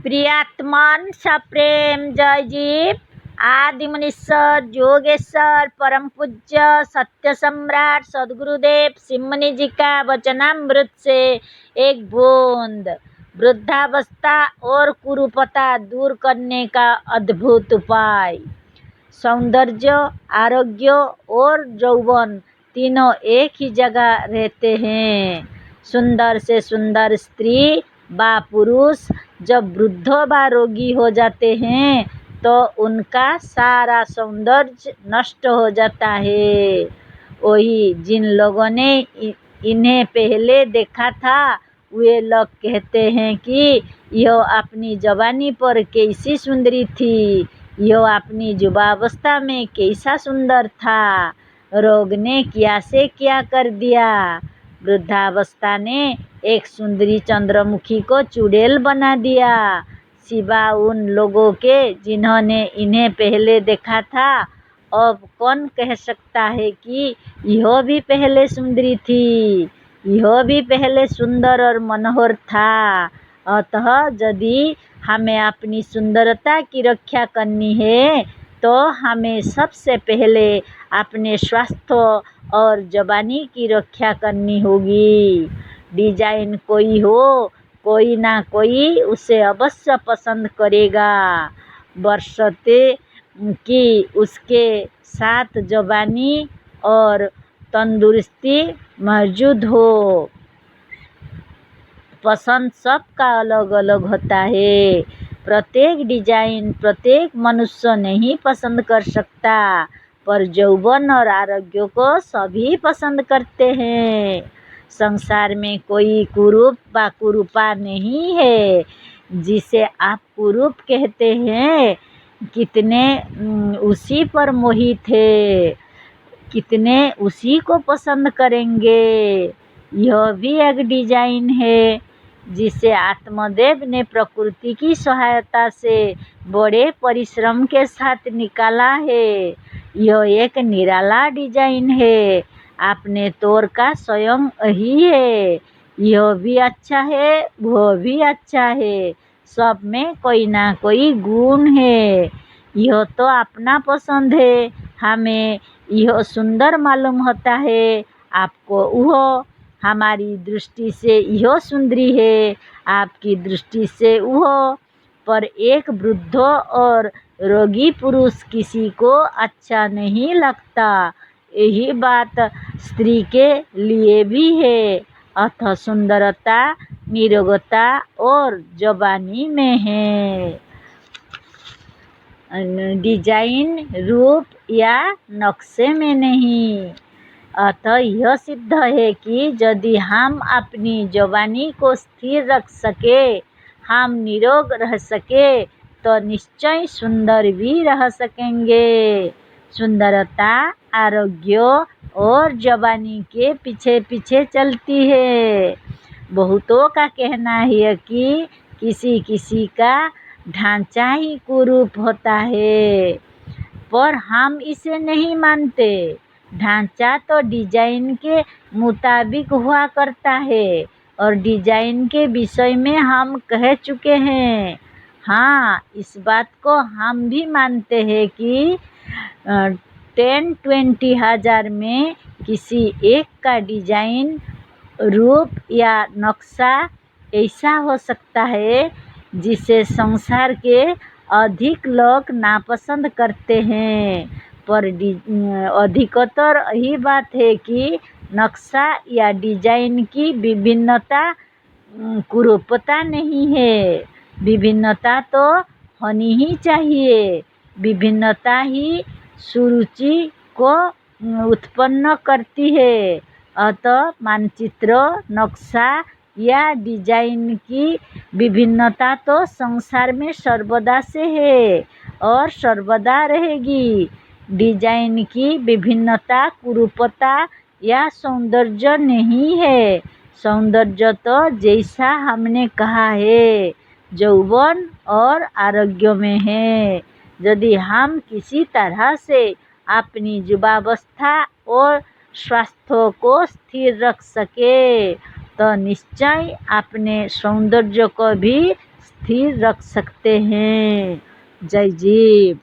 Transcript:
प्रियात्मन सप्रेम जय जीव आदि मुनीश्वर योगेश्वर परम पूज्य सत्य सम्राट सदगुरुदेव सिमनी जी का वचनामृत से एक बूंद वृद्धावस्था और कुरूपता दूर करने का अद्भुत उपाय। सौंदर्य, आरोग्य और यौवन तीनों एक ही जगह रहते हैं। सुंदर से सुंदर स्त्री व पुरुष जब वृद्ध व रोगी हो जाते हैं तो उनका सारा सौंदर्य नष्ट हो जाता है। वही जिन लोगों ने इन्हें पहले देखा था वे लोग कहते हैं कि यह अपनी जवानी पर कैसी सुंदरी थी, यह अपनी युवावस्था में कैसा सुंदर था, रोग ने क्या से क्या कर दिया। वृद्धावस्था ने एक सुंदरी चंद्रमुखी को चुड़ैल बना दिया। सिवा उन लोगों के जिन्होंने इन्हें पहले देखा था, अब कौन कह सकता है कि यह भी पहले सुंदरी थी, यह भी पहले सुंदर और मनोहर था। अतः यदि हमें अपनी सुंदरता की रक्षा करनी है तो हमें सबसे पहले अपने स्वास्थ्य और जवानी की रक्षा करनी होगी। डिजाइन कोई हो, कोई ना कोई उसे अवश्य पसंद करेगा, बशर्ते कि उसके साथ जवानी और तंदुरुस्ती मौजूद हो। पसंद सबका अलग अलग होता है। प्रत्येक डिजाइन प्रत्येक मनुष्य नहीं पसंद कर सकता, पर यौवन और आरोग्य को सभी पसंद करते हैं। संसार में कोई कुरूप व कुरूपा नहीं है। जिसे आप कुरूप कहते हैं कितने उसी पर मोहित है, कितने उसी को पसंद करेंगे। यह भी एक डिजाइन है जिसे आत्मदेव ने प्रकृति की सहायता से बड़े परिश्रम के साथ निकाला है। यह एक निराला डिजाइन है, अपने तौर का स्वयं ही है। यह भी अच्छा है, वह भी अच्छा है, सब में कोई ना कोई गुण है। यह तो अपना पसंद है, हमें यह सुंदर मालूम होता है, आपको वह। हमारी दृष्टि से यह सुंदरी है, आपकी दृष्टि से वह। पर एक वृद्ध और रोगी पुरुष किसी को अच्छा नहीं लगता। यही बात स्त्री के लिए भी है। अतः सुंदरता निरोगता और जवानी में है, डिजाइन रूप या नक्शे में नहीं। अतः यह सिद्ध है कि यदि हम अपनी जवानी को स्थिर रख सके, हम निरोग रह सके, तो निश्चय सुंदर भी रह सकेंगे। सुंदरता आरोग्य और जवानी के पीछे पीछे चलती है। बहुतों का कहना है कि किसी किसी का ढांचा ही कुरूप होता है, पर हम इसे नहीं मानते। ढांचा तो डिजाइन के मुताबिक हुआ करता है और डिजाइन के विषय में हम कह चुके हैं। हाँ, इस बात को हम भी मानते हैं कि 10-20 हजार में किसी एक का डिजाइन रूप या नक्शा ऐसा हो सकता है जिसे संसार के अधिक लोग नापसंद करते हैं। पर अधिकतर यही बात है कि नक्शा या डिजाइन की विभिन्नता कुरूपता नहीं है। विभिन्नता तो होनी ही चाहिए, विभिन्नता ही सुरुचि को उत्पन्न करती है। अतः मानचित्र, नक्शा या डिजाइन की विभिन्नता तो संसार में सर्वदा से है और सर्वदा रहेगी। डिजाइन की विभिन्नता कुरूपता या सौंदर्य नहीं है। सौंदर्य तो जैसा हमने कहा है यौवन और आरोग्य में है। यदि हम किसी तरह से अपनी युवावस्था और स्वास्थ्य को स्थिर रख सके तो निश्चय अपने सौंदर्य को भी फिर रख सकते हैं। जय जीव।